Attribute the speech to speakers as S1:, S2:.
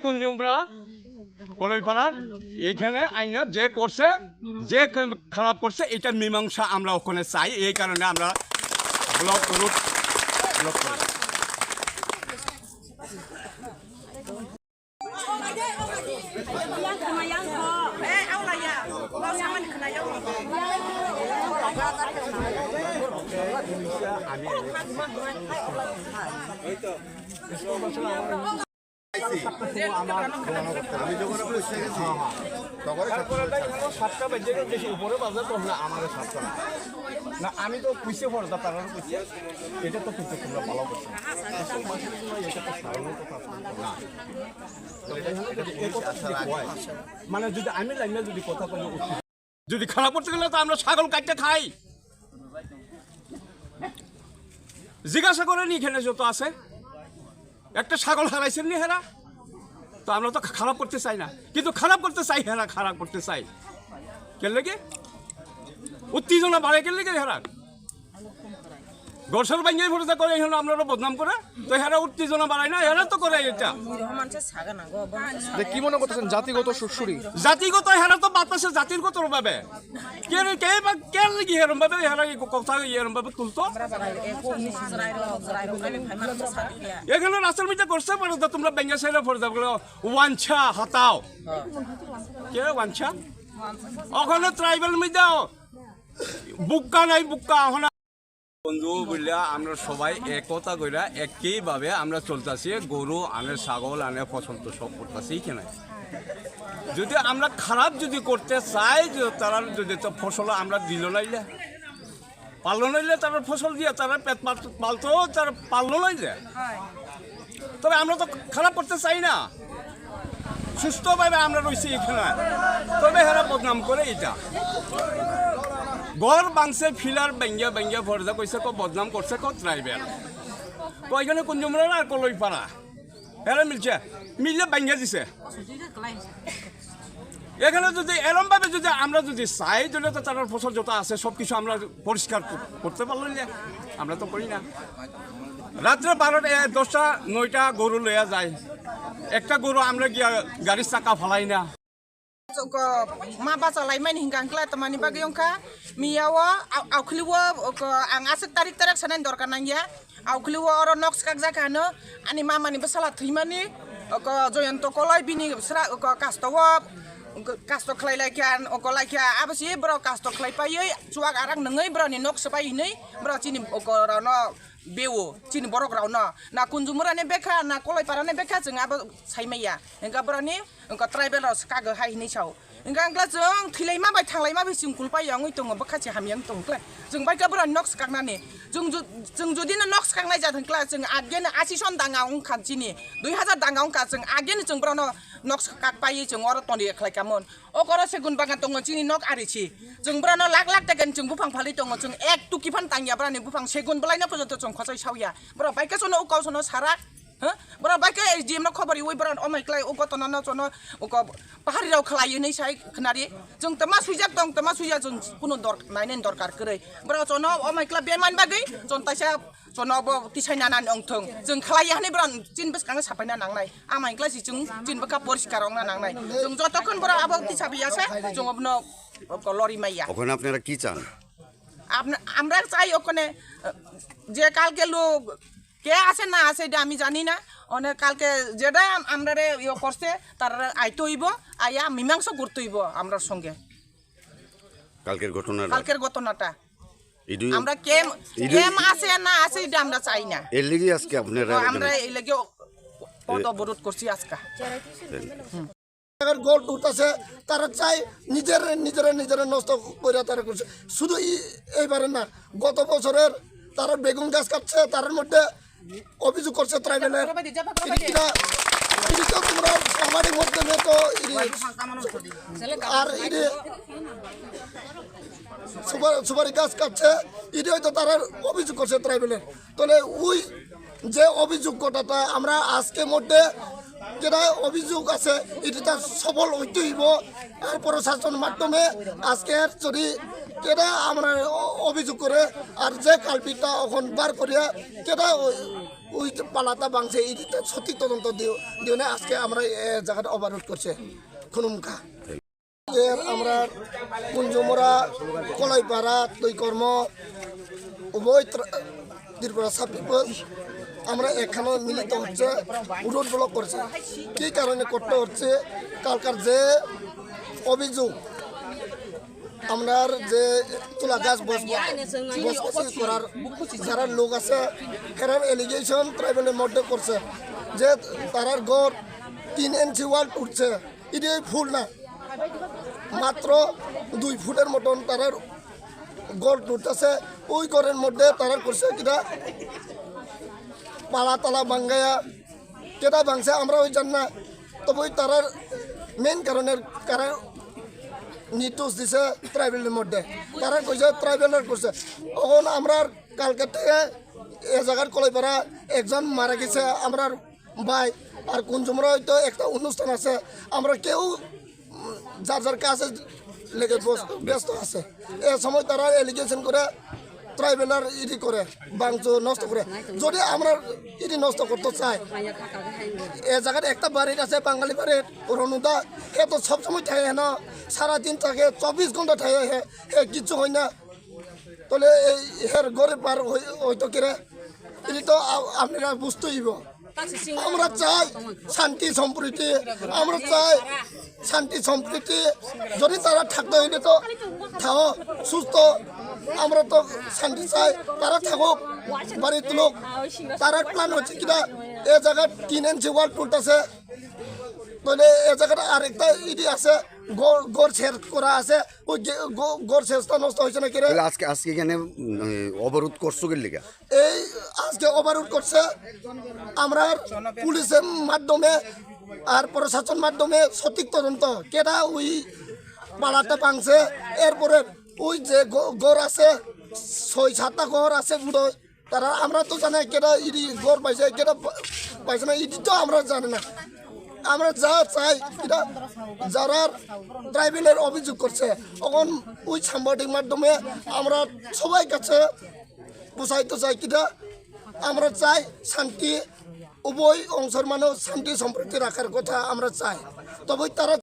S1: কুঞ্জুমরা কলইপাড়ার এখানে আইনা যে করছে যে খারাপ করছে এটার মীমাংসা আমরা ওখানে চাই এই কারণে আমরা ব্লক রুট ব্লক করি
S2: আমি যখন পয়সা গেছি তখন 7টা বাজে বেশি উপরে বাজার তো না আমাদের 7টা না আমি তো পুষে পড়তা তার পুষে এটা তো পুষে তোমরা ভালো করছো এটা তো সাধারণ কথা মানে যদি আমি লাইনে যদি কথা বলি
S1: যদি খারাপ করতে গেলে তো আমরা ছাগল কাটতে খাই জিজ্ঞাসা করে নি এখানে যত আছে একটা ছাগল হারাইছেন নি হেরা তো আমরা তো খারাপ করতে চাই না কিন্তু খারাপ করতে চাই হেরা খারাপ করতে চাই কেন লাগে উত্তেজনা বাড়ে কেন লাগে হেরা গড়সর ভাঙ্গে ভরসা করে এখানে আমরা বদনাম করে তো হেরা উত্তেজনা বাড়ায় না হেরা তো করে এটা
S2: কি মনে করতেছেন জাতিগত সুরসুরি
S1: জাতিগত হেরা তো বাতাসে জাতিগত ভাবে কেন লাগি হেরম ভাবে হেরা কথা এরম ভাবে তুলতো এখানে রাস্তার মধ্যে করছে পারে তো তোমরা বেঙ্গা সাইডে ফোর যাবো ওয়ানছা হাতাও কে ওয়ানছা ওখানে ট্রাইবেল মধ্যে বুক্কা নাই বুক্কা ওখানে বন্ধু বললে আমরা সবাই একতা কইরা একইভাবে আমরা চলতেছি গরু আনে ছাগল আনে ফসল তো সব করতেছি কেন যদি আমরা খারাপ যদি করতে চাই তারা যদি ফসল আমরা দিল নাইলে পারলো নাইলে তারা ফসল দিয়ে তারা পেট পালতো তারা পারলো নাইলে তবে আমরা তো খারাপ করতে চাই না সুস্থভাবে আমরা রয়েছি এখানে তবে হেরা বদনাম করে এটা গড় বাংছে ফিলার বেঙ্গিয়া বেঙ্গিয়া ভরজা কইছে বদনাম করছে ট্রাইবেল তো এখানে কুঞ্জুমরা আর কলইপাড়া এরা মিলছে মিললে বেঙ্গিয়া দিছে এখানে যদি এরম ভাবে যদি আমরা যদি চাই তাহলে তো তার ফসল যত আছে সব কিছু আমরা পরিষ্কার করতে পারলো না আমরা তো করি না রাত্রে 12টা 10টা 9টা গরু লইয়া যায় একটা গরু আমরা গিয়া গাড়ির চাকা ফালাই না
S3: ma ba sa lai main hinggang kla temani bagi yongka miyawa au kliwa ang asik tarik sanan dor kanang ya au kliwa oro nox kak jakano ani mama ni besala thimani ko joyanto kolai bini sra ko kasto khlai lai kyan ko lai kya abasi bro kasto khlai pai chuak arang nengai bro ni nox pai nei bro chini ko no bewo chini borok rauna na kunjumura ne beka na kolai parane beka jeng abo saimaya engka brani engka tribal ros kaga hai ni chau engka angla jeng thilai ma bai thanglai ma bai singkul pai yang oi tongo bakhachi hamyang tongkla jeng bai ka brani nox kaknani jeng jodi na nox kaknai jathang kla jeng agen 80 son danga ong khanchini 2000 danga ong ka jeng agen jeng brano nox kak pai jeng oro toni khlai kamon okoro segun bagan tongo chini nok arichi jeng brano lak taken jeng bufang phali tongo jeng ek tuki phan tangya brani bufang segun belai na pojoto jeng khosai sauya bro bai ka sono ukau sono sarak হ্যাঁ বড় বাইকে SDM না খবর ওই বড় অমাইক্লাই ও গতনা না জন্য ও পাহাড়িরাव খালাयो नै साइ खनारि जों तमा सुइजाक दं तमा सुइजा जों कुनु नायनायनि दरकार करै बरा जन अमाइक्ला बेमान बागै जन ताइसा जन ब तिसाइना नान अंथों जों खालायो हाने बरा चिन बसखांनो साफायना नांनाय आमाइक्ला जि जों चिन बका परिष्कार ना नांनाय जों जतखन बरा आबो तिसा बियासे जों अपनो लरि माइया
S4: ওখানে আপনারা কি চান
S3: আমরা চাই ওখানে যে কালকে লোক কে আছে না আছে এটা আমি জানি না অনেক কালকে যেটা আমরা ইয়ে করছে তার আইতে হইব আইয়া মীমাংসা করতে হইব আমরা সঙ্গে
S4: কালকের
S3: ঘটনাটা আমরা কেম আছে না আছে এটা আমরা চাই না
S4: এর লাগি আজকে আপনারা
S3: আমরা এই লাগি পদ অবরোধ করছি আজকে
S5: গোল উঠতেছে তারা চাই নিজেরা নষ্ট করে তারা করছে শুধু এইবারে না গত বছরের তারা বেগুন গাছ কাটছে তার মধ্যে অভিযোগ করছে ট্রাইবেলের তোমরা সাংবাদিক মাধ্যমে তো আর সুপারি গাছ কাটছে এটি হয়তো তারা অভিযোগ করছে ট্রাইবেলের তাহলে ওই যে অভিযোগটা আমরা আজকের মধ্যে যেটা অভিযোগ আছে এটা সফল হইতে হইব আর প্রশাসন মাধ্যমে আজকের যদি কেটা আমরা অভিযোগ করে আর যে কালপিটা এখন বার করিয়া কেটা ওই পালাটা বাংছে এটা সঠিক তদন্ত দিও না আজকে আমরা জায়গাটা অবরোধ করছে খুনুমখা আমরা কুঞ্জমরা কলাইপাড়া তৈকর্ম উভয় ত্রিপুরা পিপল আমরা এখানে মিলিত হচ্ছে রোড ব্লক করছে কি কারণে করতে হচ্ছে কালকার যে অভিযোগ আমরা যে তুলা গাছ বসবাসী করার যারা লোক আছে এরার এলিগেশন ট্রাইবেলের মধ্যে করছে যে তারার ঘর 3 ইঞ্চি ওয়াল উঠছে এটাই ভুল না মাত্র 2 ফুটের মতন তারার ঘর উঠতেছে ওই ঘরের মধ্যে তারা করছে কিনা পালা তালা বাঙ্গায়া কেটা বাংছে আমরা ওই জান না তবে ওই তারার মেন কারণের কারণ নির্দোষ দিছে ট্রাইবেলের মধ্যে তারা কইছে ট্রাইবেলের করছে এখন আমরা কালকে থেকে এ জায়গার কলাইপাড়া একজন মারা গেছে আমরা ভাই আর কুঞ্জমরা হয়তো একটা অনুষ্ঠান আছে আমরা কেউ যার কাছে লেগে ব্যস্ত আছে এ সময় তারা এলিগেশন করে ট্রাইবেলার ইডি করে বাংশ নষ্ট করে যদি আমরা ইডি নষ্ট করতে চাই এ জায়গায় একটা বাড়ির আছে বাঙালি বাড়ির রনুদা এ তো সবসময় থাকে না সারাদিন থাকে 24 ঘন্টা থাকে হে কিছু হয় না তাহলে এই হের ঘরে পার হয়তো কিরে এটি তো আপনারা বুঝতেইব আমরা চাই শান্তি সম্প্রীতি আমরা চাই শান্তি সম্প্রীতি যদি তারা থাকতে হইলে তো থাকো সুস্থ আমরা তো শান্তি চাই তারা থাকুক বাড়ির লোক তারা প্ল্যান হচ্ছে কিনা এ জায়গায় 3 ইঞ্চি ওয়াল তুলতেছে তাহলে এ জায়গাটা আরেকটা ইডি আছে গড় শেষ করা আছে ওই গড় শেষটা নষ্ট হয়েছে না কিরে
S4: আজকে এখানে অবরোধ করছো কি লিগা
S5: এই আজকে অবরোধ করছে আমরা পুলিশের মাধ্যমে আর প্রশাসন মাধ্যমে সঠিক তদন্ত কেটা ওই পালাটা ভাঙছে এরপরে ওই যে গড় আছে 6-7টা গড় আছে বুড়ো তারা আমরা তো জানি কেটা ইডি গড় পাইছে কেটা পাইছে না ইডি তো আমরা জানি না আমরা যা চাই এটা যারা ট্রাইবেলের অভিযোগ করছে তখন ওই সাংবাদিক মাধ্যমে আমরা সবাই কাছে বোঝাইতে চাই কিনা আমরা চাই শান্তি উভয় অংশের মানুষ শান্তি সম্প্রীতি রাখার কথা আমরা চাই তবে তারা